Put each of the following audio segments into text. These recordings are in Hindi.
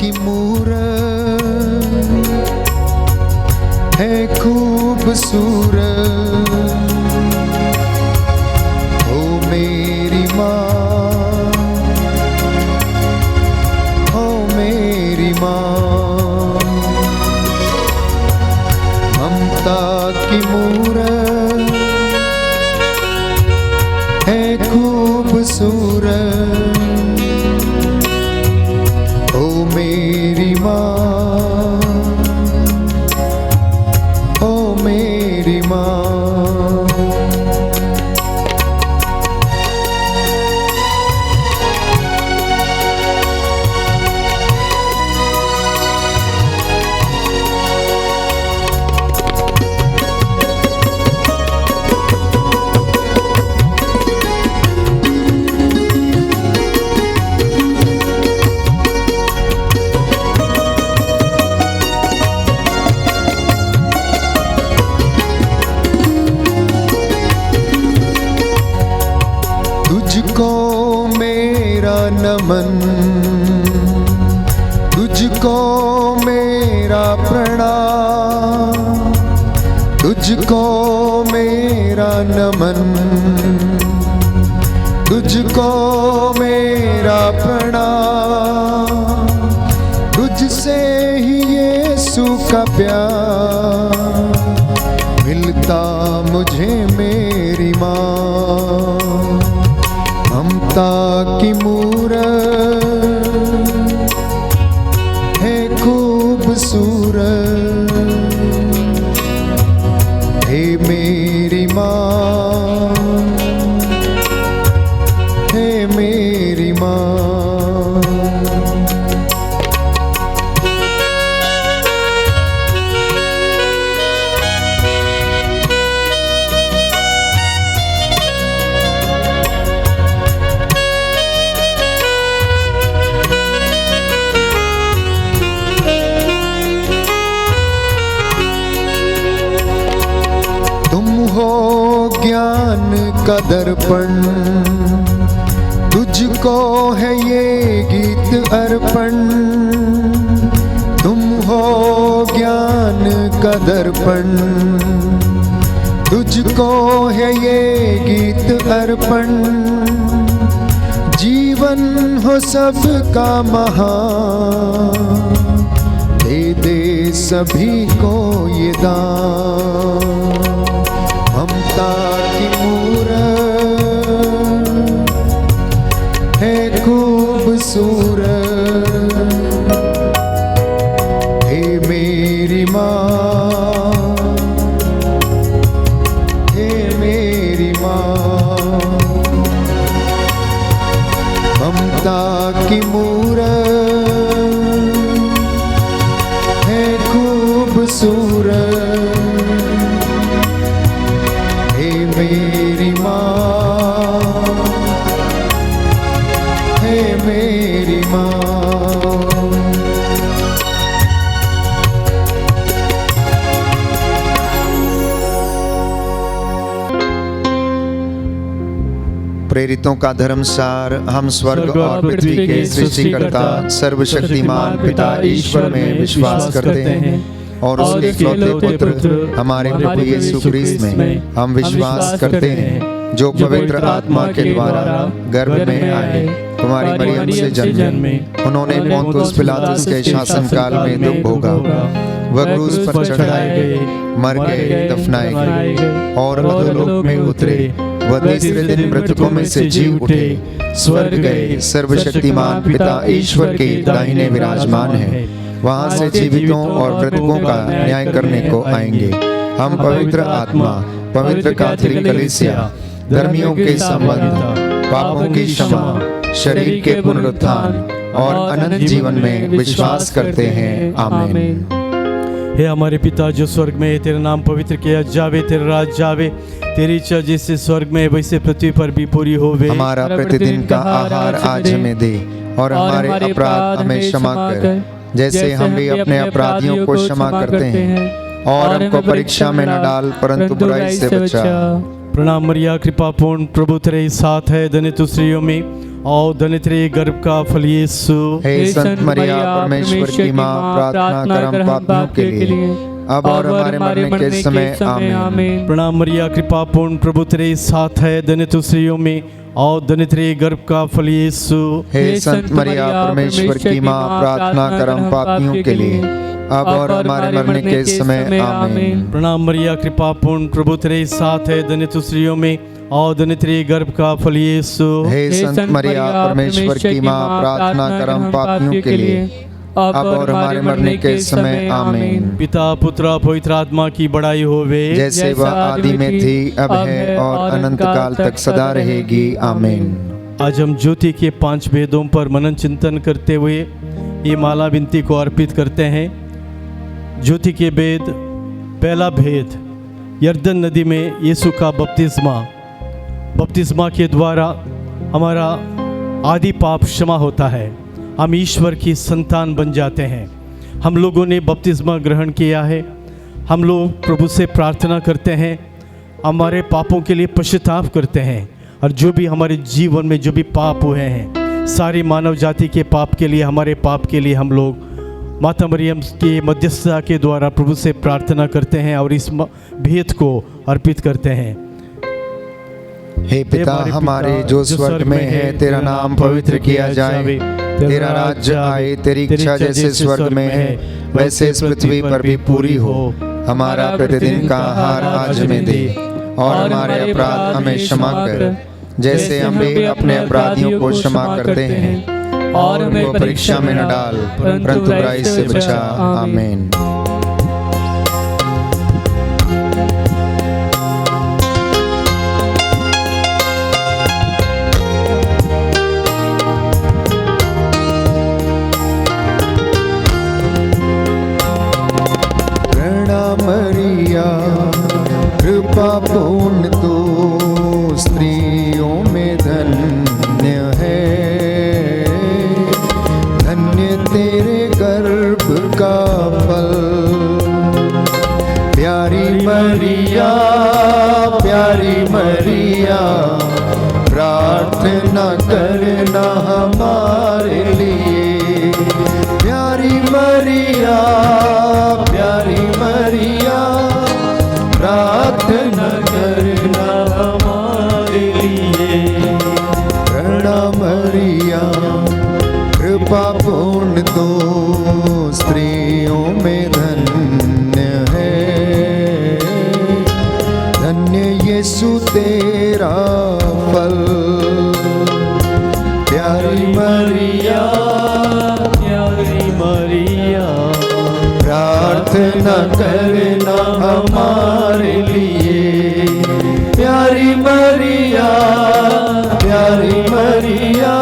की मूरत है खूबसूरत, ओ मेरी माँ, ओ मेरी माँ। ममता की मूरत है खूबसूरत, ओ मेरी माँ, ओ मेरी माँ। तुझको मेरा नमन, तुझको मेरा प्रणाम, तुझको मेरा नमन, तुझको मेरा प्रणाम। तुझसे ही यीशु का प्यार मिलता मुझे मेरी माँ। ममता की मूरत है खूबसूरत, हे मेरी माँ, हे मेरी माँ। ज्ञान का दर्पण, तुझको है ये गीत अर्पण। तुम हो ज्ञान का दर्पण, तुझको है ये गीत अर्पण। जीवन हो सबका महान, दे दे सभी को ये दान। ममता की मूरत है खूबसूरत, हे मेरी माँ, हे मेरी माँ। ममता की मूरत है खूबसूरत, मेरी माँ, हे मेरी माँ। प्रेरितों का धर्मसार। हम स्वर्ग और पृथ्वी के सृष्टिकर्ता सर्वशक्तिमान पिता ईश्वर में विश्वास करते हैं और उसके इकलौते पुत्र हमारे प्रभु यीशु क्रिस्त में हम विश्वास करते हैं, जो पवित्र आत्मा के द्वारा गर्भ में आए, कुमारी मरियम से जन्मे। उन्होंने पोंतुस पिलातुस के शासनकाल में दुख भोगा, वह क्रूस पर चढ़ाए गए, मर गए, दफनाए गए और अधोलोक में उतरे। वह तीसरे दिन मृतकों में से जी उठे, स्वर्ग गए, सर्वशक्तिमान पिता ईश्वर के दाहिने विराजमान है। वहां से जीवितों और मृतकों का न्याय करने को आएंगे। हम पवित्र आत्मा, पवित्र कैथोलिक कलीसिया, धर्मियों के संबंध, पापों की क्षमा, शरीर के पुनरुत्थान और अनंत जीवन में विश्वास करते हैं। आमीन। हे हमारे पिता जो स्वर्ग में है, तेरा नाम पवित्र किया जावे, तेरा राज जावे, तेरी इच्छा जैसे स्वर्ग में वैसे पृथ्वी पर भी पूरी होवे। हमारा प्रतिदिन का आहार आज हमें दे और हमारे अपराध हमें क्षमा कर, जैसे हम भी अपने अपराधियों को क्षमा करते हैं, और हमको परीक्षा में न डाल परंतु बुराई से बचा। प्रणाम मरिया, कृपा पूर्ण, प्रभु तेरे साथ है, धन्य तू स्त्रियों में और धन्य तेरे गर्भ का फल यीशु। हे संत मरिया परमेश्वर की माँ, प्रार्थना कर हम पापियों के लिए अब और हमारे मरने के समय आमीन। प्रणाम मरिया, कृपा पूर्ण, प्रभु तेरे साथ है, धन्य तू स्त्रियों में और धन्य तेरे गर्भ का फल यीशु। हे संत मरिया परमेश्वर की माँ, प्रार्थना कर हम पापियों के लिए अब और हमारे मरने के समय आमीन। प्रणाम मरिया, कृपा पूर्ण, प्रभु तेरे साथ है, धन्य तू स्त्रियों में और धन्य तेरे गर्भ का फल यीशु। हे संत मरिया परमेश्वर की माँ, प्रार्थना कर हम पापियों के लिए अब और हमारे मरने के समय आमीन। पिता पुत्र पवित्र आत्मा की बड़ाई होवे, जैसे वह आदि में थी, अब है और अनंत काल तक सदा रहेगी आमीन। आज हम ज्योति के 5 भेदों पर मनन चिंतन करते हुए ये माला विनती को अर्पित करते हैं। ज्योति के भेद, पहला भेद, यर्दन नदी में यीशु का बपतिस्मा के द्वारा हमारा आदि पाप क्षमा होता है, हम ईश्वर की संतान बन जाते हैं। हम लोगों ने बपतिस्मा ग्रहण किया है, हम लोग प्रभु से प्रार्थना करते हैं, हमारे पापों के लिए पश्चाताप करते हैं, और जो भी हमारे जीवन में जो भी पाप हुए हैं, सारी मानव जाति के पाप के लिए, हमारे पाप के लिए हम लोग माता मरियम की मध्यस्थता के द्वारा प्रभु से प्रार्थना करते हैं और इस भेद को अर्पित करते हैं। हे पिता हमारे जो स्वर्ग में है, तेरा नाम पवित्र किया जाए, तेरा राज्य आए, तेरी इच्छा जैसे स्वर्ग में है वैसे इस पृथ्वी पर भी पूरी हो। हमारा प्रतिदिन का आहार आज हमें दे, और हमारे अपराध हमें क्षमा कर, जैसे हम भी अपने अपराधियों को क्षमा करते हैं, और हमें परीक्षा में न डाल, परंतु बुराई से बचा। आमीन। मरिया कृपा पूर्ण तो स्त्रियों में धन्य है, धन्य तेरे गर्भ का फल। प्यारी मरिया, प्यारी मरिया, प्रार्थना करना हमारे लिए। प्यारी मरिया, प्यारी मरिया, प्रार्थना करना हमारे लिए। प्रणाम मरिया कृपा पूर्ण तो स्त्रियों में धन्य है, धन्य यीशु तेरा फल। प्यारी मरिया, प्यारी मरिया, प्रार्थना करना हमारे लिए। प्यारी मरिया, प्यारी मरिया,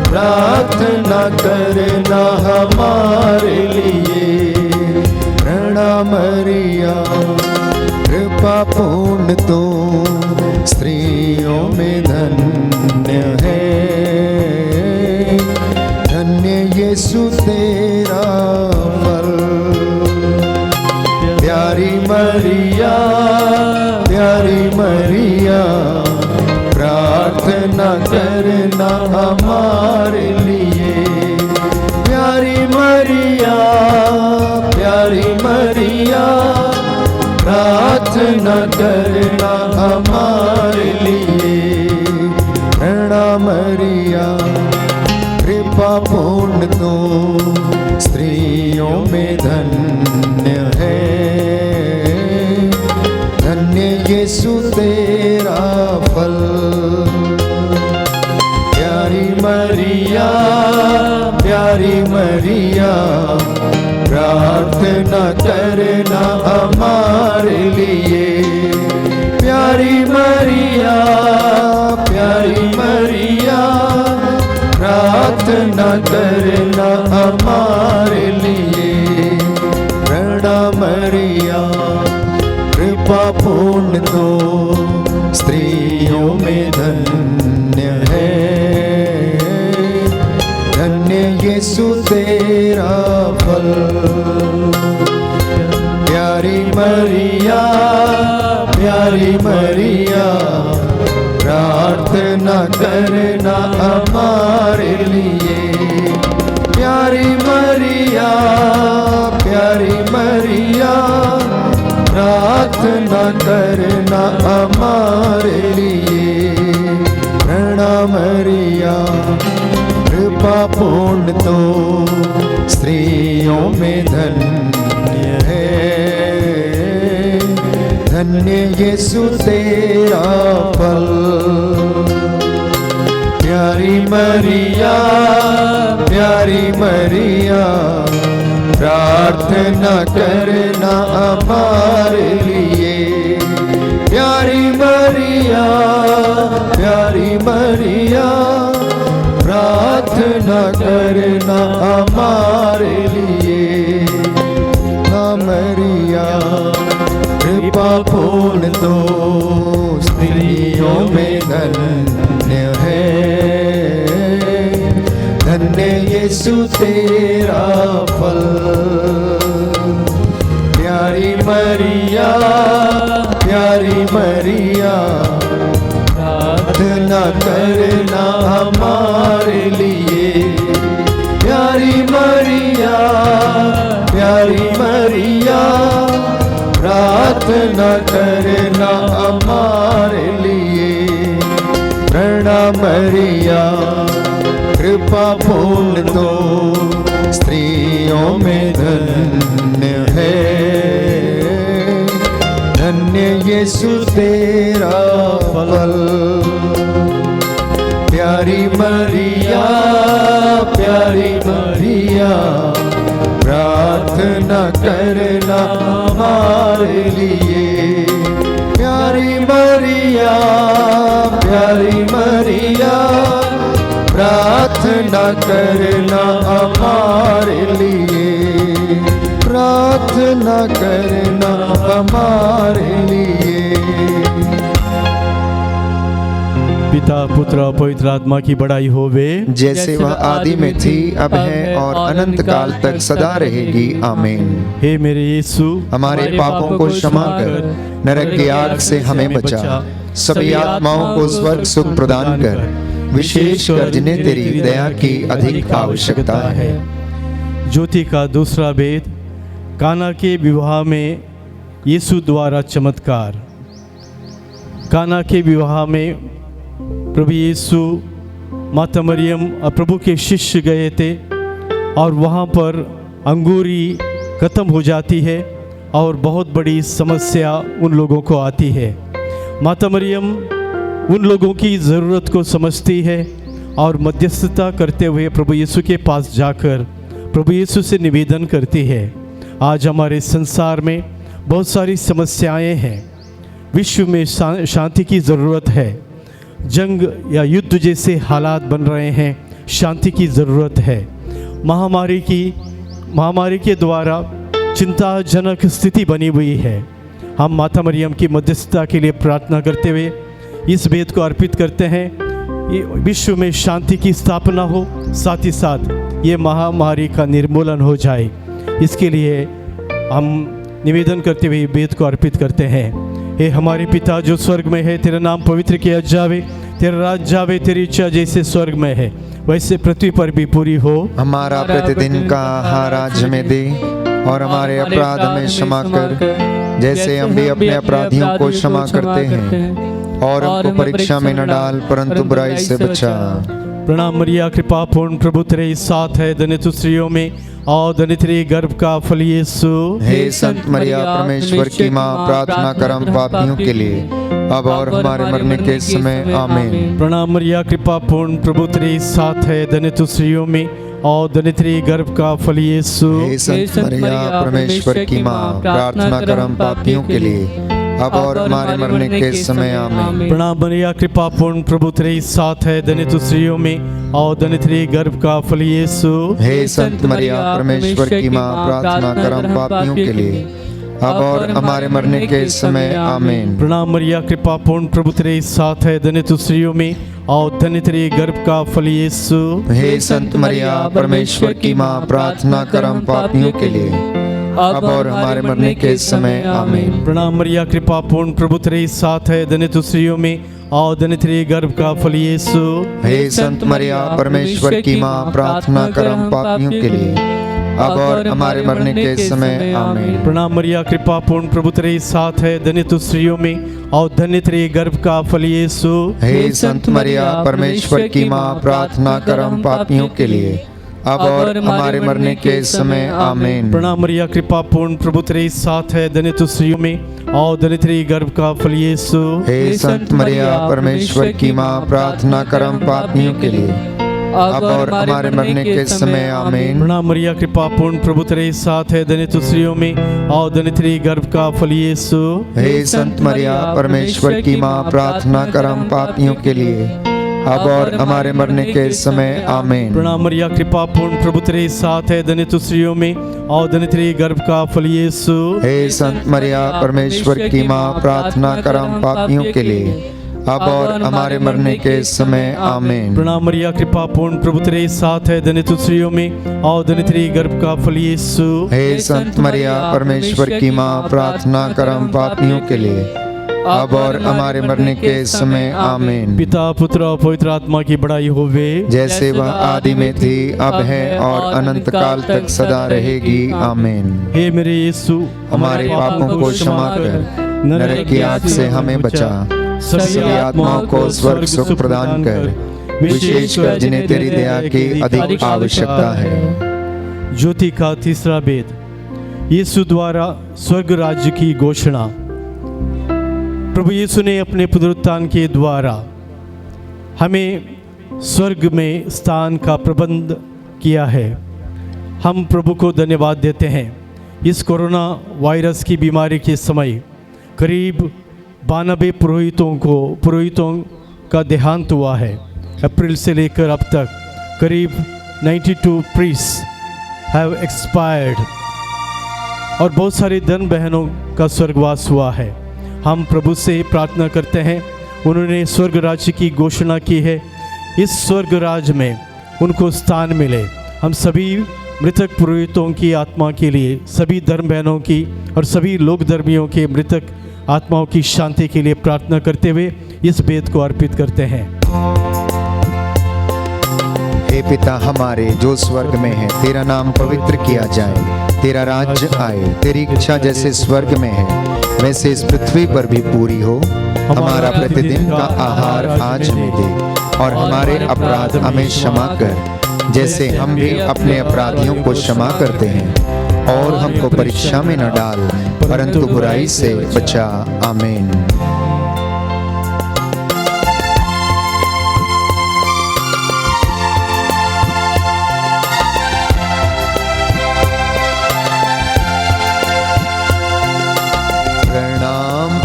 प्रार्थना करना हमारे लिए। प्रणाम मरिया कृपा पूर्ण तो स्त्रियों में धन्य है, धन्य यीशु तेरा फल। प्यारी मरिया, प्यारी मरिया, प्रार्थना करना हमारे लिए। प्यारी मरिया, प्यारी मरिया, प्रार्थना करना हमारे लिए। प्रणाम मरिया कृपा पूर्ण तो स्त्रियों में धन्य है, धन्य यीशु तेरा फल। प्यारी मरिया, प्यारी मरिया, प्रार्थना करना हमारे लिए। प्यारी मरिया, प्यारी मरिया, प्रार्थना करना हमारे लिए। प्रणाम मरिया कृपा पूर्ण तो स्त्रियों में धन्य है, धन्य यीशु तेरा फल। प्यारी मरिया, प्यारी मरिया, प्रार्थना करना हमारे लिए। प्यारी मरिया, प्यारी मरिया, प्रार्थना करना हमारे लिए। प्रणाम मरिया, कृपा पूर्ण तो स्त्रियों में धन्य है। धन्य यीशु तेरा फल। प्यारी मरिया, प्यारी मरिया, प्रार्थना करना हमारे लिए। प्यारी मरिया, प्यारी मरिया, प्रार्थना करना हमारे लिए। ना मरिया, कृपा पूर्ण तो स्त्रियों में धन्य है। धन्य यीशु तेरा फल। प्यारी मरिया, प्यारी मरिया, प्रार्थना करना हमारे लिए। प्यारी मरिया, प्यारी मरिया, प्रार्थना करना हमारे लिए। प्रणाम मरिया, कृपा पूर्ण तो स्त्रियों में धन्य है। धन्य यीशु तेरा फल। प्यारी मरिया, प्यारी मरिया, प्रार्थना करना हमारे लिए। प्यारी मरिया, प्यारी मरिया, प्रार्थना करना हमारे लिए। प्रार्थना करना हमारे लिए। पिता, पुत्र और पवित्र आत्मा की बड़ाई होवे, जैसे वह आदि में थी, अब है और अनंत काल तक सदा रहेगी। आमीन। हे मेरे यीशु, हमारे पापों को क्षमा कर, नरक की आग से हमें बचा, सभी आत्माओं को स्वर्ग सुख प्रदान कर, विशेषकर जिन्हें तेरी दया की अधिक आवश्यकता है। ज्योति का दूसरा भेद, काना के विवाह में यीशु द्वारा चमत्कार। काना के विवाह में प्रभु यीशु, माता मरियम और प्रभु के शिष्य गए थे और वहाँ पर अंगूरी ख़त्म हो जाती है और बहुत बड़ी समस्या उन लोगों को आती है। माता मरियम उन लोगों की ज़रूरत को समझती है और मध्यस्थता करते हुए प्रभु यीशु के पास जाकर प्रभु यीशु से निवेदन करती है। आज हमारे संसार में बहुत सारी समस्याएं हैं, विश्व में शांति की ज़रूरत है। जंग या युद्ध जैसे हालात बन रहे हैं, शांति की ज़रूरत है। महामारी के द्वारा चिंताजनक स्थिति बनी हुई है। हम माता मरियम की मध्यस्थता के लिए प्रार्थना करते हुए इस भेद को अर्पित करते हैं। ये विश्व में शांति की स्थापना हो, साथ ही साथ ये महामारी का निर्मूलन हो जाए। इसके लिए हम निवेदन करते हुए भेद को अर्पित करते हैं। हे हमारे पिता जो स्वर्ग में है, तेरा नाम पवित्र किया जावे, तेरा राज्य जावे, तेरी इच्छा जैसे स्वर्ग में है वैसे पृथ्वी पर भी पूरी हो। हमारा प्रतिदिन का आहार आज हमें दे और हमारे अपराध हमें क्षमा कर, जैसे हम भी अपने अपराधियों को क्षमा करते हैं, और हमको परीक्षा में न डाल परंतु बुराई से बचा। प्रणाम मरिया, कृपा पूर्ण, प्रभु तेरे साथ है, धन्य तू स्त्रियों में और धन्य तेरे गर्भ का फल यीशु। हे संत मरिया परमेश्वर की माँ, प्रार्थना कर हम पापियों के लिए, अब और हमारे मरने के समय। आमीन। प्रणाम मरिया, कृपा पूर्ण, प्रभु तेरे साथ है, धन्य तू स्त्रियों में और धन्य तेरे गर्भ का फल यीशु। हे संत मरिया परमेश्वर की माँ, प्रार्थना कर हम पापियों के लिए, अब और हमारे मरने के समय। आमीन। प्रणाम मरिया, कृपा पूर्ण, प्रभु तेरे साथ है, धन्य तू स्त्रियों में और धन्य तेरे गर्भ का फल यीशु। हे संत मरिया परमेश्वर की माँ, प्रार्थना कर हम पापियों के लिए, अब और हमारे मरने के समय। आमीन। प्रणाम मरिया, कृपा पूर्ण, प्रभु तेरे साथ है, धन्य तू स्त्रियों में और धन्य तेरे गर्भ का फल यीशु। हे संत मरिया परमेश्वर की माँ, प्रार्थना कर हम पापियों के लिए, अब और हमारे मरने के समय। आमीन। प्रणाम मरिया, कृपा पूर्ण, प्रभु तेरे साथ है, धन्य तू स्त्रियों में और धन्य तेरे गर्भ का फल यीशु। हे संत मरिया परमेश्वर की माँ, प्रार्थना कर हम पापियों के लिए, अब और हमारे मरने के समय आमीन। प्रणाम मरिया, कृपा पूर्ण, प्रभु तेरे साथ है, धन्य तू स्त्रियों में और धन्य तेरे गर्भ का फल यीशु। हे संत मरिया परमेश्वर की माँ, प्रार्थना कर हम पापियों के लिए, अब और हमारे मरने के समय आमीन। प्रणाम मरिया, कृपा पूर्ण, प्रभु तेरे साथ है, धन्य तू स्त्रियों में और धन्य तेरे गर्भ का फल यीशु। हे संत मरिया परमेश्वर की माँ, प्रार्थना कर हम पापियों के लिए, अब और हमारे मरने के समय आमीन। प्रणाम मरिया, कृपा पूर्ण, प्रभु तेरे साथ है, धन्य तू स्त्रियों में और धन्य तेरे गर्भ का फल यीशु। हे संत मरिया परमेश्वर की माँ, प्रार्थना कर हम पापियों के लिए, अब और हमारे मरने के समय आमीन। प्रणाम मरिया, कृपा पूर्ण, प्रभु तेरे साथ है, धन्य तू स्त्रियों में और धन्य तेरे गर्भ का फल यीशु। हे संत मरिया परमेश्वर की माँ, प्रार्थना कर हम पापियों के लिए, अब और हमारे मरने के समय आमीन। प्रणाम मरिया, कृपा पूर्ण, प्रभु तेरे साथ है, धन्य तू स्त्रियों में और धन्य तेरे गर्भ का फल यीशु। हे संत मरिया परमेश्वर की माँ, प्रार्थना कर हम पापियों के लिए, अब और हमारे मरने के समय आमीन। पिता, पुत्र और पवित्र आत्मा की बड़ाई होवे, जैसे वह आदि में थी, अब है और अनंत काल तक सदा रहेगी आमीन। हे मेरे यीशु, हमारे पापों को क्षमा कर, नरक की आग से हमें बचा, सभी आत्माओं को स्वर्ग सुख प्रदान कर, विशेषकर जिन्हें तेरी दया की अधिक आवश्यकता है। ज्योति का तीसरा भेद, यीशु द्वारा स्वर्ग राज्य की घोषणा। प्रभु यीशु ने अपने पुनरुत्थान के द्वारा हमें स्वर्ग में स्थान का प्रबंध किया है। हम प्रभु को धन्यवाद देते हैं। इस कोरोना वायरस की बीमारी के समय करीब 92 पुरोहितों का देहांत हुआ है। अप्रैल से लेकर अब तक करीब 92 प्रीस्ट हैव एक्सपायर्ड और बहुत सारी धन बहनों का स्वर्गवास हुआ है। हम प्रभु से प्रार्थना करते हैं, उन्होंने स्वर्ग राज्य की घोषणा की है, इस स्वर्ग राज्य में उनको स्थान मिले। हम सभी मृतक पुरोहितों की आत्मा के लिए, सभी धर्म बहनों की और सभी लोक धर्मियों के मृतक आत्माओं की शांति के लिए प्रार्थना करते हुए इस भेद को अर्पित करते हैं। हे पिता हमारे जो स्वर्ग में है, तेरा नाम पवित्र किया जाए, तेरा राज्य आए, तेरी इच्छा जैसे स्वर्ग में है वैसे इस पृथ्वी पर भी पूरी हो। हमारा प्रतिदिन का आहार आज हमें दे और हमारे अपराध हमें क्षमा कर, जैसे हम भी अपने अपराधियों को क्षमा करते हैं, और हमको परीक्षा में न डाल परंतु बुराई से बचा। आमीन।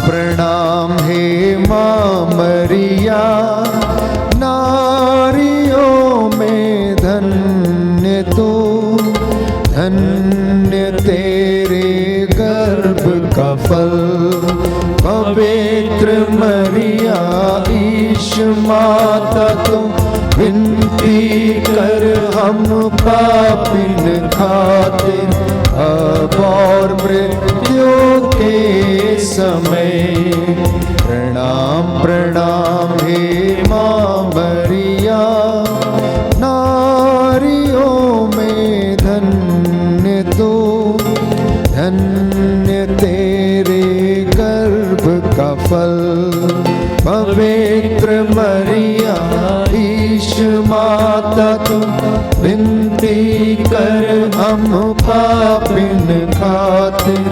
प्रणाम हे माँ मरिया, नारियों में धन्य तू, धन्य तेरे गर्भ का फल। पवित्र मरिया ईश माता तू, विनती कर हम पापिन खातिर, अब और मृत्यु के समय। प्रणाम प्रणाम हे माँ मरिया, नारियों में धन्य तू, धन्य तेरे गर्भ का फल। पवित्र मरिया ईश माता तू, विनती कर हम पापिन खातिर,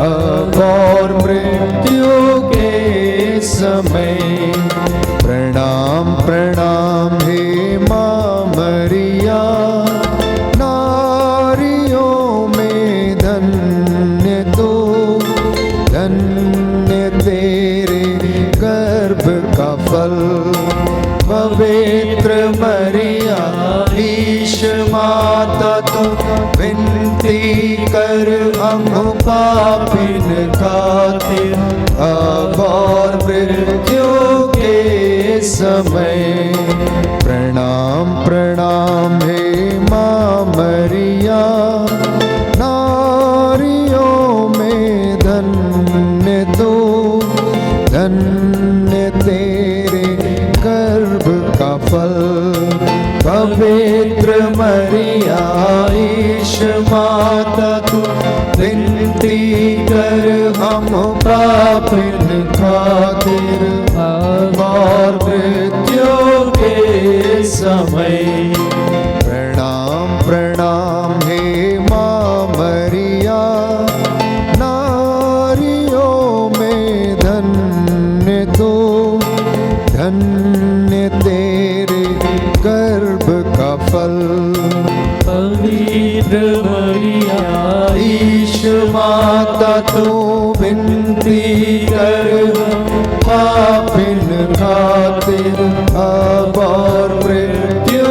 अब और मृत्यु के समय। प्रणाम प्रणाम हे माँ मरिया, नारियों में धन्य तू, धन्य तेरे गर्भ का फल। पवित्र मरिया ईश माता तू, विनती कर हम पापिन खातिर, अब और मृत्यु के समय। प्रणाम प्रणाम हे माँ मरिया, नारियों में धन्य तू, धन्य तेरे पवित्र मरिया ईश माता तू विनती कर हम पापिन खातिर और मृत्यु के समय। प्रणाम प्रणाम हे माँ मरिया, नारियों में धन्य तू, धन्य तेरे गर्भ का फल। पवित्र मरिया ईश माता तू विनती कर पापिन खातिर अब और मृत्यु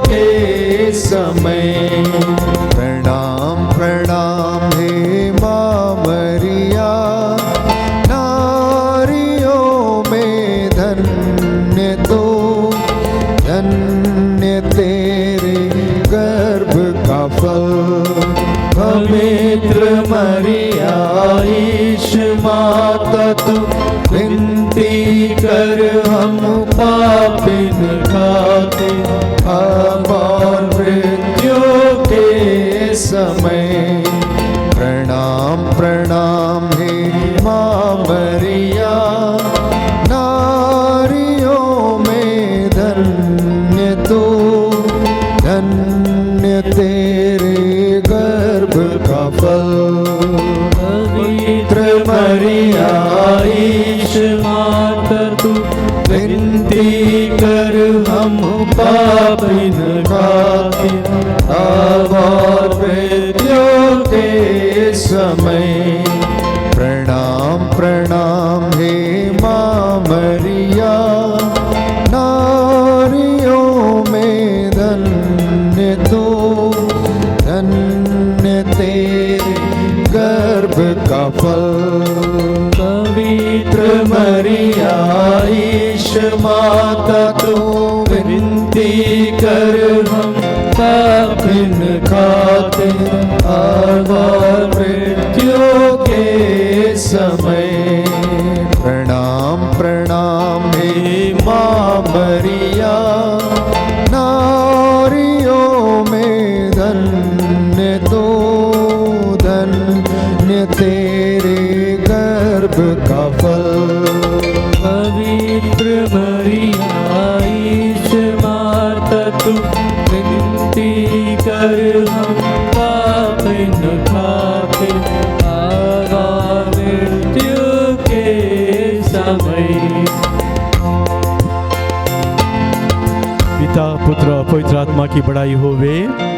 के समय। प्रणाम प्रणाम हे माँ मरिया, नारियों में धन्य तू, धन्य तेरे गर्भ का फल। पवित्र मरिया ईश माता तू विनती कर हम पापिन खातिर अब और मृत्यु के समय। प्रणाम प्रणाम हे माँ मरिया, नारियों में धन्य तू, धन्य तेरे गर्भ का फल। पवित्र मरिया ईश माता तू विनती कर हम पापिन खातिर अब और मृत्यु के समय। प्रणाम प्रणाम हे माँ मरिया, नारियों में धन्य तू, धन्य तेरे गर्भ का फल। पवित्र मरिया ईश माता तू विनती कर हम पापिन खातिर अब और मृत्यु के समय। प्रणाम प्रणाम हे माँ मरिया, नारियों में धन्य तू, धन्य तेरे गर्भ का फल। पवित्र मरिया ईश माता तू विनती कर हम पापिन खातिर अब और मृत्यु के समय। पिता पुत्र पवित्र आत्मा की बड़ाई होवे,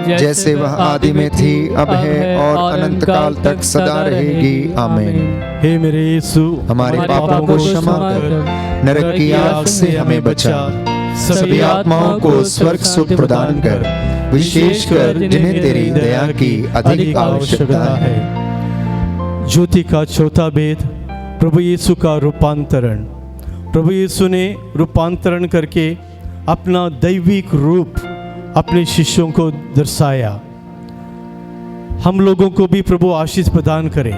जैसे वह आदि में थी अब है और अनंत काल तक सदा रहेगी। आमीन। हे मेरे यीशु, हमारे पापों को क्षमा कर, नरक की आग से हमें बचा, सभी आत्माओं को स्वर्ग सुख प्रदान कर, विशेषकर जिन्हें तेरी दया की अधिक आवश्यकता है। ज्योति का चौथा भेद, प्रभु यीशु का रूपांतरण। प्रभु यीशु ने रूपांतरण करके अपना दैविक रूप अपने शिष्यों को दर्शाया। हम लोगों को भी प्रभु आशीष प्रदान करे,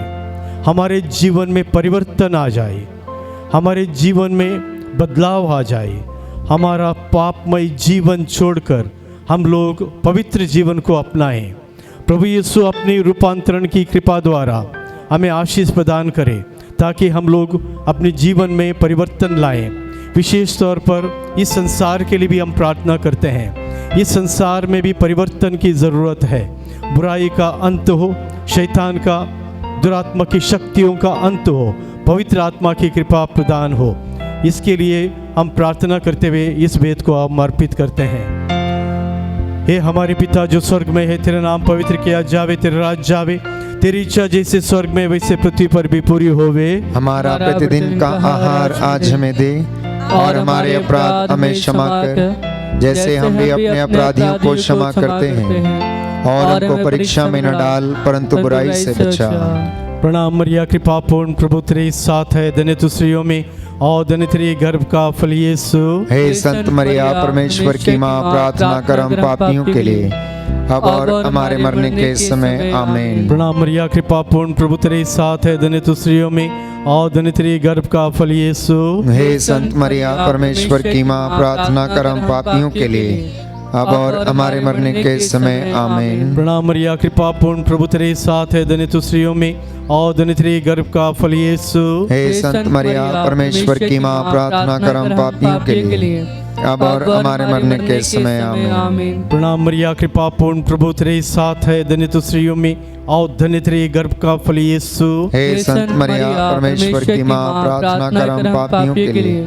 हमारे जीवन में परिवर्तन आ जाए, हमारे जीवन में बदलाव आ जाए, हमारा पापमय जीवन छोड़कर हम लोग पवित्र जीवन को अपनाएं। प्रभु यीशु अपनी रूपांतरण की कृपा द्वारा हमें आशीष प्रदान करे ताकि हम लोग अपने जीवन में परिवर्तन लाएं। विशेष तौर पर इस संसार के लिए भी हम प्रार्थना करते हैं। इस संसार में भी परिवर्तन की ज़रूरत है। बुराई का अंत हो, शैतान का, दुरात्मा की शक्तियों का अंत हो, पवित्र आत्मा की कृपा प्रदान हो। इसके लिए हम प्रार्थना करते हुए इस वेद को हम अर्पित करते हैं। हे हमारे पिता जो स्वर्ग में है, तेरा नाम पवित्र किया जावे, तेरा राज्य जावे, तेरी इच्छा जैसे स्वर्ग में वैसे पृथ्वी पर भी पूरी होवे। हमारा प्रतिदिन का आहार आज हमें दे और हमारे अपराध हमें क्षमा कर, जैसे हम भी अपने अपराधियों को क्षमा करते हैं, और हमको परीक्षा में न डाल परंतु बुराई से बचा। प्रणाम मरिया, कृपा पूर्ण, प्रभु तेरे साथ है, धन्य तू स्त्रियों में और धन्य तेरे गर्भ का फल यीशु। हे संत मरिया परमेश्वर की माँ, प्रार्थना कर हम पापियों के लिए अब और हमारे मरने के समय। आमीन। प्रणाम मरिया, कृपा पूर्ण, प्रभु तेरे साथ है, धन्य तू स्त्रियों में और धन्य तेरे गर्भ का फल यीशु। हे संत मरिया परमेश्वर की माँ, प्रार्थना कर हम पापियों के लिए अब और हमारे मरने के समय आमीन। प्रणाम मरिया, कृपा पूर्ण, प्रभु तेरे साथ है, धन्य तू स्त्रियों में और धन्य तेरे गर्भ का फल यीशु। हे संत मरिया, परमेश्वर की माँ, प्रार्थना कर हम पापियों के लिए, अब और हमारे मरने के समय आमीन। प्रणाम मरिया, कृपा पूर्ण, प्रभु तेरे साथ है, धन्य तू स्त्रियों में और धन्य तेरे गर्भ का फल यीशु। हे संत मरिया, परमेश्वर की माँ, प्रार्थना कर हम पापियों के लिए,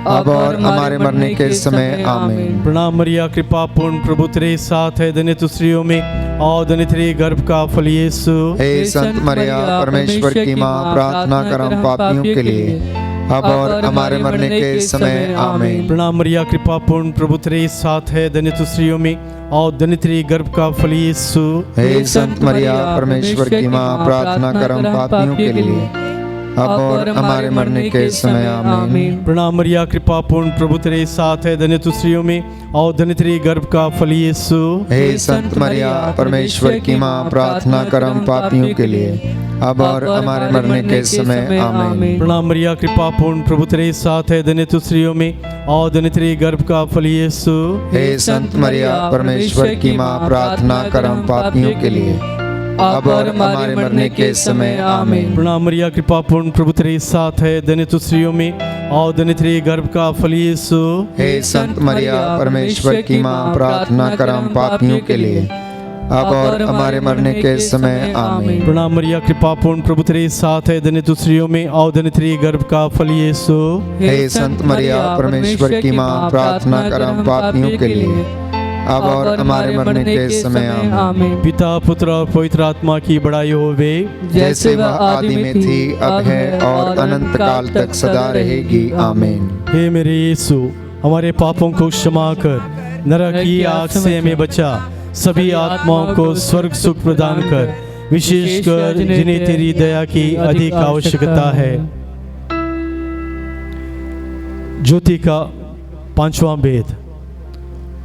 अब और हमारे मरने के समय आमीन। प्रणाम मरिया, कृपा पूर्ण, प्रभु तेरे साथ है, धन्य तू स्त्रियों में और धन्य तेरे गर्भ का फल यीशु। हे संत मरिया, परमेश्वर की माँ, प्रार्थना कर हम पापियों के लिए, अब और हमारे मरने के समय आमीन। प्रणाम मरिया, कृपा पूर्ण, प्रभु तेरे साथ है, धन्य तू स्त्रियों में और धन्य तेरे गर्भ का फल यीशु। हे संत मरिया, परमेश्वर की माँ, प्रार्थना कर हम पापियों के लिए, अब और हमारे मरने के समय आमीन। प्रणाम मरिया, कृपा पूर्ण, प्रभु तेरे साथ है, धन्य तू स्त्रियों में और धन्य तेरे गर्भ का फल यीशु। हे संत मरिया, परमेश्वर की माँ, प्रार्थना कर हम पापियों के लिए, अब और हमारे मरने के समय आमीन। प्रणाम मरिया, कृपा पूर्ण, प्रभु तेरे साथ है, धन्य तू स्त्रियों में और धन्य तेरे गर्भ का फल यीशु। हे संत मरिया, परमेश्वर की माँ, प्रार्थना कर हम पापियों के लिए, अब और हमारे मरने के समय आमीन। प्रणाम मरिया, कृपा पूर्ण, प्रभु तेरे साथ है, धन्य तू स्त्रियों में और धन्य तेरे गर्भ का फल यीशु। हे संत मरिया, परमेश्वर की माँ, प्रार्थना कर हम पापियों के लिए, अब और हमारे मरने के समय आमीन। प्रणाम मरिया, कृपा पूर्ण, प्रभु तेरे साथ है, धन्य तू स्त्रियों में और धन्य तेरे गर्भ का फल यीशु। हे संत मरिया, परमेश्वर की माँ, प्रार्थना कर हम पापियों के लिए, अब और हमारे मरने के समय आमीन। पिता, पुत्र और पवित्र आत्मा की बड़ाई होवे, जैसे वह आदि में थी, अब है और अनंत काल तक सदा रहेगी आमीन। हे मेरे यीशु, हमारे पापों को क्षमा कर, नरक की आग से हमें बचा, सभी आत्माओं को स्वर्ग सुख प्रदान कर, विशेषकर जिन्हें तेरी दया की अधिक आवश्यकता है। ज्योति का पांचवा वेद,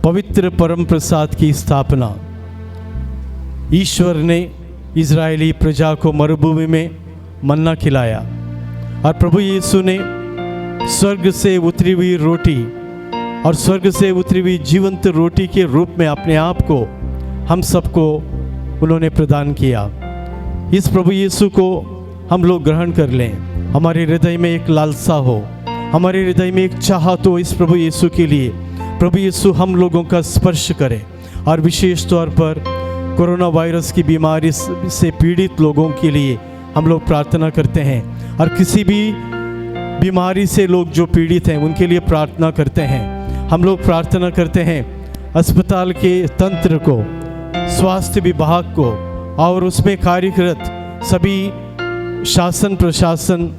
पवित्र परम प्रसाद की स्थापना। ईश्वर ने इजरायली प्रजा को मरुभूमि में मन्ना खिलाया और प्रभु यीशु ने स्वर्ग से उतरी हुई रोटी और स्वर्ग से उतरी हुई जीवंत रोटी के रूप में अपने आप को हम सबको उन्होंने प्रदान किया। इस प्रभु यीशु को हम लोग ग्रहण कर लें। हमारे हृदय में एक लालसा हो, हमारे हृदय में एक चाहत हो इस प्रभु यीशु के लिए। प्रभु यीशु हम लोगों का स्पर्श करे और विशेष तौर पर कोरोना वायरस की बीमारी से पीड़ित लोगों के लिए हम लोग प्रार्थना करते हैं और किसी भी बीमारी से लोग जो पीड़ित हैं उनके लिए प्रार्थना करते हैं। हम लोग प्रार्थना करते हैं अस्पताल के तंत्र को, स्वास्थ्य विभाग को और उसमें कार्यरत सभी शासन प्रशासन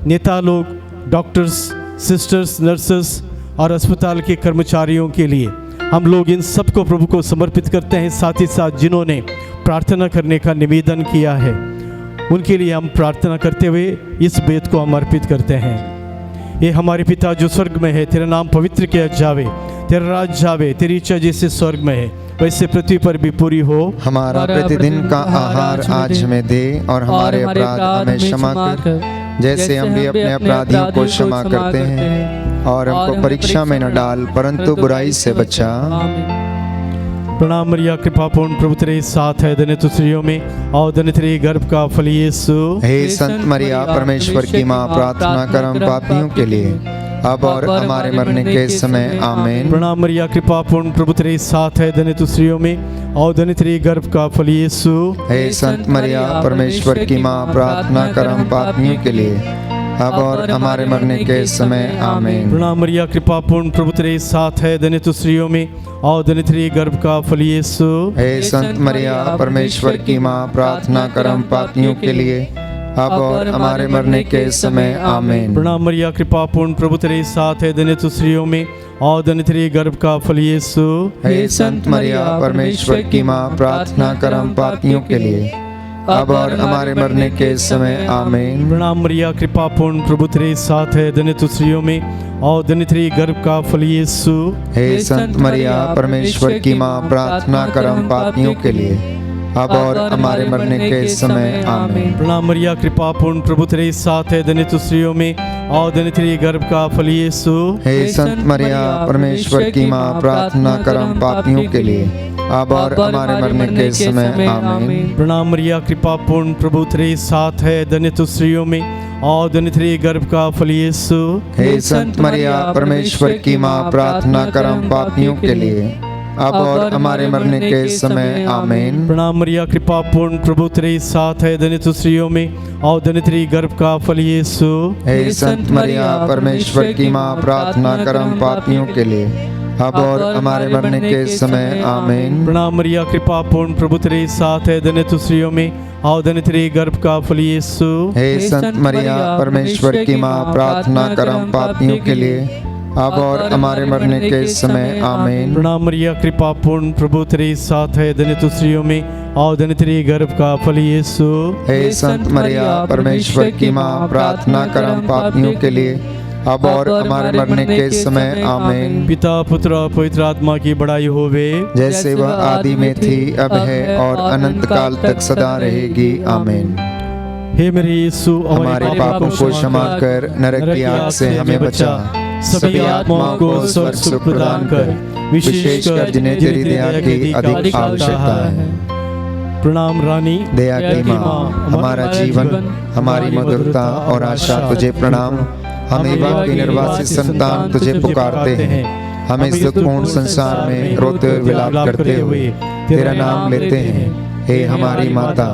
नेता लोग, डॉक्टर्स, सिस्टर्स, नर्सेस और अस्पताल के कर्मचारियों के लिए हम लोग इन सबको प्रभु को समर्पित करते हैं। साथ ही साथ जिन्होंने प्रार्थना करने का निवेदन किया है उनके लिए हम प्रार्थना करते हुए इस वेद को हम अर्पित करते हैं। ये हमारे पिता जो स्वर्ग में है, तेरा नाम पवित्र किया जावे, तेरा राज जावे, तेरी इच्छा जैसे स्वर्ग में है वैसे पृथ्वी पर भी पूरी हो। हमारा प्रतिदिन का आहार आज हमें दे और हमारे अपराध हमें क्षमा कर, जैसे हम भी अपने अपराधियों को क्षमा करते हैं, और हमको परीक्षा में न डाल परंतु बुराई से बचा। प्रणाम मरिया, कृपा पूर्ण, प्रभु तेरे साथ है, धन्य तू स्त्रियों में और धन्य तेरे गर्भ का फल यीशु। हे संत मरिया, परमेश्वर की माँ, प्रार्थना कर हम पापियों के लिए, अब और हमारे मरने के समय आमीन। प्रणाम मरिया, कृपा पूर्ण, प्रभु तेरे साथ है, धन्य तू स्त्रियों में और धन्य तेरे गर्भ का फल यीशु। हे संत मरिया, परमेश्वर की माँ, प्रार्थना कर हम पापियों के लिए, अब और हमारे मरने के समय आमीन। प्रणाम मरिया, कृपा पूर्ण, प्रभु तेरे साथ है, धन्य तू स्त्रियों में और धन्य तेरे गर्भ का फल यीशु। हे संत मरिया, परमेश्वर की माँ, प्रार्थना कर हम पापियों के लिए, अब और हमारे मरने के समय आमीन। प्रणाम मरिया, कृपा पूर्ण, प्रभु तेरे साथ है, धन्य तू स्त्रियों में और धन्य तेरे गर्भ का फल यीशु। हे संत मरिया, परमेश्वर की माँ, प्रार्थना कर हम पापियों के लिए, अब और हमारे मरने के समय आमीन। प्रणाम मरिया, कृपा पूर्ण, प्रभु तेरे साथ है, धन्य तू स्त्रियों में और धन्य तेरे गर्भ का फल यीशु। हे संत मरिया, परमेश्वर की माँ, प्रार्थना कर हम पापियों के लिए, अब और हमारे मरने के समय आमीन। प्रणाम मरिया, कृपा पूर्ण, प्रभु तेरे साथ है, धन्य तू स्त्रियों में और धन्य तेरे गर्भ का फल यीशु। हे संत मरिया, परमेश्वर की माँ, प्रार्थना कर हम पापियों के लिए, अब और हमारे मरने के समय आमीन। प्रणाम मरिया, कृपा पूर्ण, प्रभु तेरे साथ है, धन्य तू स्त्रियों में और धन्य तेरे गर्भ का फल यीशु। हे संत मरिया, परमेश्वर की माँ, प्रार्थना कर हम पापियों के लिए, अब और हमारे मरने के समय आमीन। प्रणाम मरिया, कृपा पूर्ण, प्रभु तेरे साथ है, धन्य तू स्त्रियों में और धन्य तेरे गर्भ का फल यीशु। हे संत मरिया, परमेश्वर की माँ, प्रार्थना कर हम पापियों के लिए, अब और हमारे मरने के समय आमीन। प्रणाम मरिया, कृपा पूर्ण, प्रभु तेरे साथ है, धन्य तू स्त्रियों में और धन्य तेरे गर्भ का फल यीशु। हे संत मरिया, परमेश्वर की माँ, प्रार्थना कर हम पापियों के लिए, अब और हमारे मरने के समय आमीन। प्रणाम मरिया, कृपा पूर्ण, प्रभु तेरे साथ है, धन्य तू स्त्रियों में और धन्य तेरे गर्भ का फल यीशु। हे संत मरिया, परमेश्वर की माँ, प्रार्थना कर हम पापियों के लिए, अब और हमारे मरने के समय आमीन। पिता, पुत्र और पवित्र आत्मा की बड़ाई होवे, जैसे वह आदि में थी, अब है और अनंत काल तक सदा रहेगी आमीन। हे मेरे यीशु, हमारे पापों को क्षमा कर नरक की आग से हमें बचा, सभी आत्माओं को स्वर्ग सुख प्रदान कर, विशेषकर जिन्हें तेरी दया की अधिक आवश्यकता है। प्रणाम रानी दया की माँ, हमारा जीवन, हमारी मधुरता और आशा तुझे प्रणाम। हम एवा के निर्वासित संतान तुझे पुकारते हैं, हम इस दुखपूर्ण संसार में रोते विलाप करते हुए तेरा नाम लेते हैं। हे हमारी माता,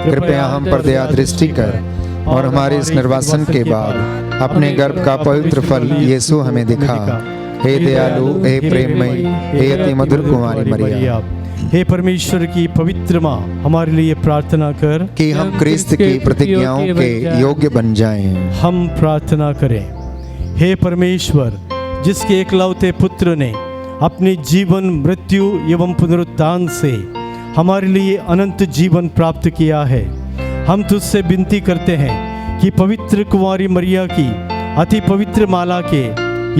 कृपया हम पर दया दृष्टि कर और हमारे इस निर्वासन के बाद अपने गर्भ का पवित्र फल यीशु हमें दिखा। हे दयालु, हे प्रेममयी, हे अति मधुर कुमारी मरिया, हे परमेश्वर की पवित्र माँ, हमारे लिए प्रार्थना कर कि हम क्रिस्त की प्रतिज्ञाओं के योग्य बन जाएं। हम प्रार्थना करें। हे परमेश्वर, जिसके एकलौते पुत्र ने अपने जीवन, मृत्यु एवं पुनरुत्थान से हमारे लिए अनंत जीवन प्राप्त किया है, हम तुझसे विनती करते हैं कि पवित्र कुंवारी मरिया की अति पवित्र माला के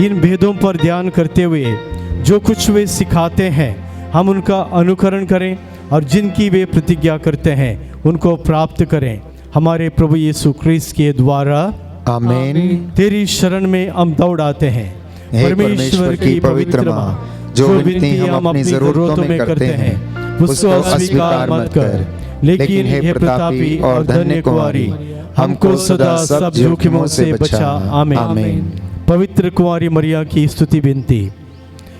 इन भेदों पर ध्यान करते हुए जो कुछ वे सिखाते हैं, हम उनका अनुकरण करें और जिनकी वे प्रतिज्ञा करते हैं उनको प्राप्त करें। हमारे प्रभु यीशु क्रिस्त के द्वारा आमीन। तेरी शरण में हम दौड़ आते हैं। हे परमेश्वर की पवित्र माँ, जो विनती हम अपनी जरूरतों में करते हैं उसको अस्वीकार मत कर, लेकिन हे प्रतापी और धन्य कुंवारी, हमको सदा सब जोखिमों से बचा। आमीन। पवित्र कुंवारी मरिया की स्तुति विनती।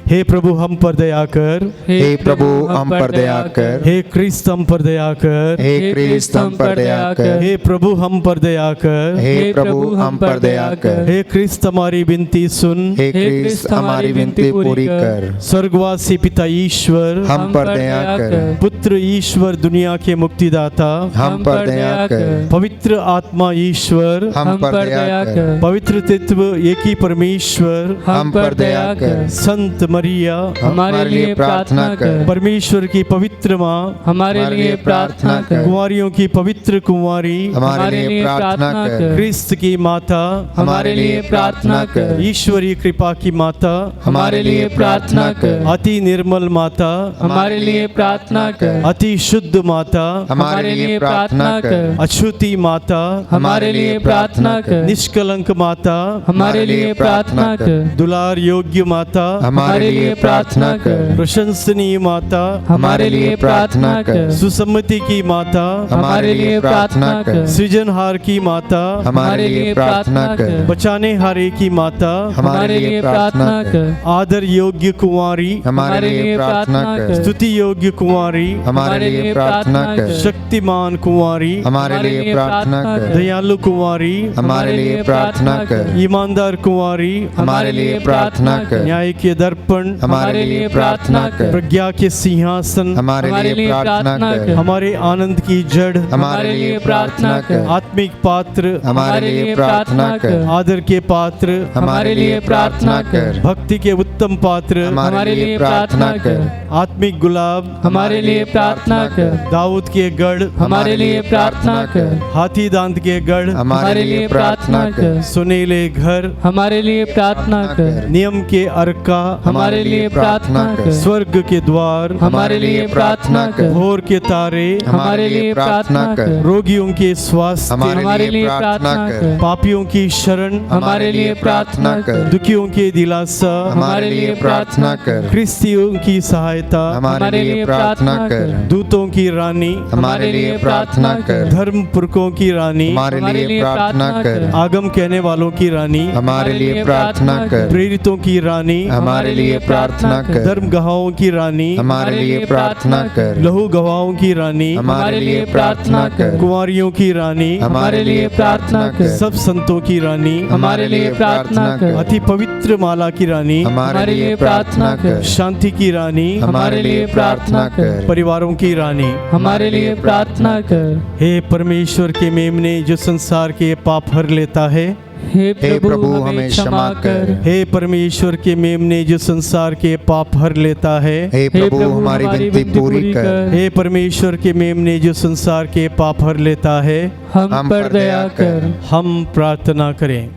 हे प्रभु हम पर दया कर, हे प्रभु हम पर दया कर, हे क्रिस्त हम पर दया कर, हे क्रिस्त हम पर दया कर, हे प्रभु हम पर दया कर, हे प्रभु हम पर दया कर, हे क्रिस्त हमारी विनती सुन, हे क्रिस्त हमारी विनती पूरी कर। स्वर्गवासी पिता ईश्वर हम पर दया कर, पुत्र ईश्वर दुनिया के मुक्तिदाता हम पर दया कर, पवित्र आत्मा ईश्वर हम पर दया कर, पवित्र तत्व एक ही परमेश्वर हम पर दया कर। संत मरिया हमारे लिए प्रार्थना कर। परमेश्वर की पवित्र माँ हमारे लिए प्रार्थना कर। कुंवारियों की पवित्र कुंवारी हमारे लिए प्रार्थना कर। क्रिस्त की माता हमारे लिए प्रार्थना कर। ईश्वरीय कृपा की माता हमारे लिए प्रार्थना कर। अति निर्मल माता हमारे लिए प्रार्थना कर। अति शुद्ध माता हमारे लिए प्रार्थना कर। अछूती माता हमारे लिए प्रार्थना कर। निष्कलंक माता हमारे लिए प्रार्थना कर। दुलार योग्य माता हमारे लिए प्रार्थना कर। प्रशंसनीय माता हमारे लिए प्रार्थना कर। सुसम्मति की माता हमारे लिए प्रार्थना कर। सृजनहार की माता हमारे लिए प्रार्थना कर। बचाने हारे की माता हमारे लिए प्रार्थना कर। आदर योग्य कुंवारी हमारे लिए प्रार्थना कर। स्तुति योग्य कुंवारी हमारे लिए प्रार्थना कर। शक्तिमान कुंवारी हमारे लिए प्रार्थना कर। दयालु कुंवारी हमारे लिए प्रार्थना कर। ईमानदार कुंवारी हमारे लिए प्रार्थना कर। न्याय के दर्पण हमारे लिए प्रार्थना कर। प्रज्ञा के सिंहासन हमारे लिए प्रार्थना कर। हमारे आनंद की जड़ हमारे लिए प्रार्थना कर। आत्मिक पात्र हमारे लिए प्रार्थना कर। आदर के पात्र हमारे लिए प्रार्थना कर। भक्ति के उत्तम पात्र हमारे लिए प्रार्थना कर। आत्मिक गुलाब हमारे लिए प्रार्थना कर। दाऊद के गढ़ हमारे लिए प्रार्थना कर। हाथी दांत के गढ़ हमारे लिए प्रार्थना कर। सुनीले घर हमारे लिए प्रार्थना कर। नियम के अर्का हमारे हमारे लिए प्रार्थना कर। स्वर्ग के द्वार हमारे लिए प्रार्थना कर। भोर के तारे हमारे लिए प्रार्थना कर। रोगियों के स्वास्थ्य हमारे लिए प्रार्थना कर। पापियों की शरण हमारे लिए प्रार्थना कर। दुखियों के दिलासा हमारे लिए प्रार्थना कर। क्रिस्तियों की सहायता हमारे लिए प्रार्थना कर। दूतों की रानी हमारे लिए प्रार्थना कर। धर्म पुरखों की रानी हमारे लिए प्रार्थना कर। आगम कहने वालों की रानी हमारे लिए प्रार्थना कर। प्रेरितों की रानी हमारे लिए प्रार्थना कर। धर्म गवाहों की रानी हमारे लिए प्रार्थना कर। लहू गवाहों की रानी हमारे लिए प्रार्थना कर। कुंवारियों की रानी हमारे लिए प्रार्थना कर। सब संतों की रानी हमारे लिए प्रार्थना कर। अति पवित्र माला की रानी हमारे लिए प्रार्थना कर। शांति की रानी हमारे लिए प्रार्थना कर। परिवारों की रानी हमारे लिए प्रार्थना कर। हे परमेश्वर के मेमने जो संसार के पाप हर लेता है, हे हे प्रभु हमें क्षमा कर। हे परमेश्वर के मेमने जो संसार के पाप हर लेता है, हे प्रभु हमारी विनती पूरी कर। हे परमेश्वर के मेमने जो संसार के पाप हर लेता है, हम पर दया कर। हम प्रार्थना करें।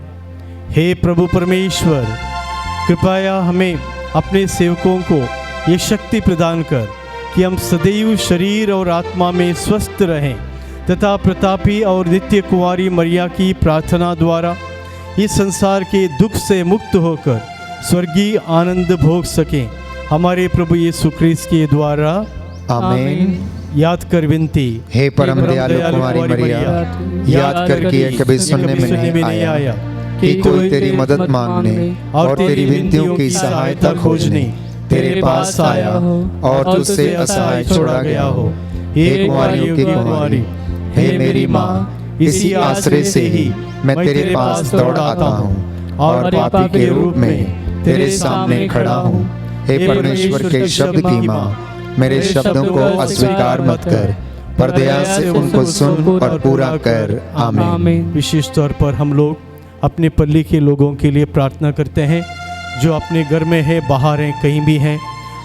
हे प्रभु परमेश्वर, कृपया हमें अपने सेवकों को ये शक्ति प्रदान कर कि हम सदैव शरीर और आत्मा में स्वस्थ रहें तथा प्रतापी और नित्य कुंवारी मरिया की प्रार्थना द्वारा इस संसार के दुख से मुक्त होकर स्वर्गीय आनंद भोग सकें। हमारे प्रभु यीशु ख्रीस्त के द्वारा आमीन। याद कर विनती। हे परम दयालु कुमारी मरिया, याद कर कि यह कभी सुनने में नहीं आया कि कोई तेरी मदद मांगने और तेरी विनतियों की सहायता खोजने तेरे पास आया और तुझसे असहाय छोड़ा गया हो। हे कुंवारियों की कुंवारी, हे मेरी माँ, इसी आश्रय से ही मैं तेरे पास दौड़ आता हूँ और पापी के रूप में तेरे सामने खड़ा हूँ। हे परमेश्वर के शब्द की माँ, मेरे शब्दों को अस्वीकार मत कर, पर दया से उनको सुन और पूरा कर। आमीन। विशेष तौर पर हम लोग अपने पल्ली के लोगों के लिए प्रार्थना करते हैं जो अपने घर में है, बाहर हैं, कहीं भी हैं।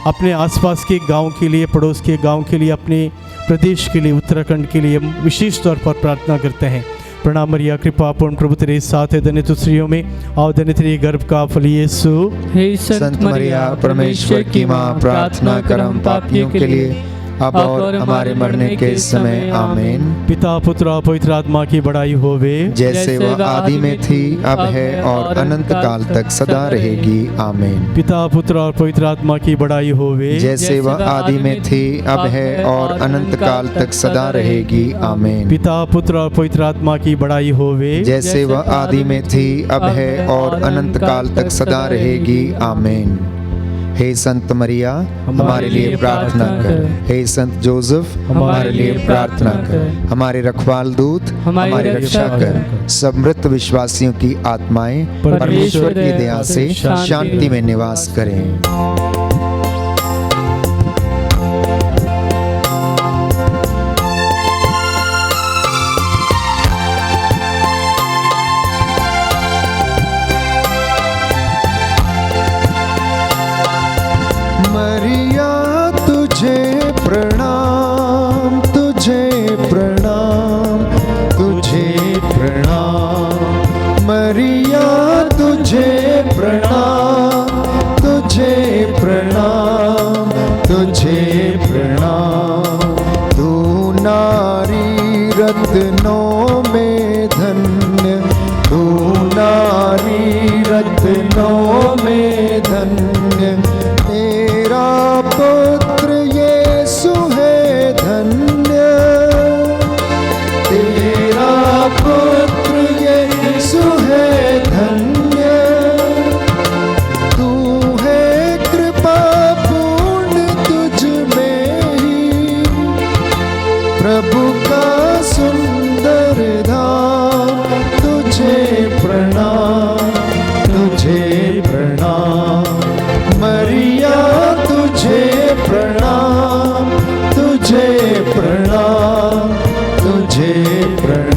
अपने आसपास के गांव के लिए, पड़ोस के गांव के लिए, अपने प्रदेश के लिए, उत्तराखंड के लिए विशेष तौर पर प्रार्थना करते हैं। प्रणाम मरिया, कृपा पूर्ण प्रभु तेरे साथ है, धन्य तू स्त्रियों में और धन्य तेरे गर्भ का फल यीशु। हे संत मरिया परमेश्वर की माँ, प्रार्थना कर हम पापियों के लिए अब और हमारे मरने के समय। आमीन। पिता पुत्र और पवित्र आत्मा की बड़ाई होवे, जैसे वह आदि में थी, अब है और अनंत काल तक सदा रहेगी। आमीन। पिता पुत्र और पवित्र आत्मा की बड़ाई होवे, जैसे वह आदि में थी, अब है और अनंत काल तक सदा रहेगी। आमीन। पिता पुत्र और पवित्र आत्मा की बड़ाई होवे, जैसे वह आदि में थी, अब है और अनंत काल तक सदा रहेगी। आमीन। हे संत मरिया, हमारे लिए प्रार्थना कर। हे संत जोसेफ, हमारे लिए प्रार्थना कर। हमारे रखवाल दूत हमारी रक्षा कर। सब मृत विश्वासियों की आत्माएं परमेश्वर की दया से शांति में निवास करें। मरिया तुझे प्रणाम, तुझे प्रणाम, तुझे प्रणाम। मरिया तुझे प्रणाम, तुझे प्रणाम, तुझे प्रणाम। तू नारी रत्नों में धन्य, तू नारी रत्नों में धन्य। तेरा पुत्र यीशु है धन्य, तेरा पुत्र यीशु है धन्य। तू है कृपा पूर्ण, तुझ में ही प्रभु का सुंदर धाम। तुझे प्रणाम, तुझे प्रणाम। मरिया तुझे प्रणाम, तुझे प्रणाम, तुझे प्रणाम।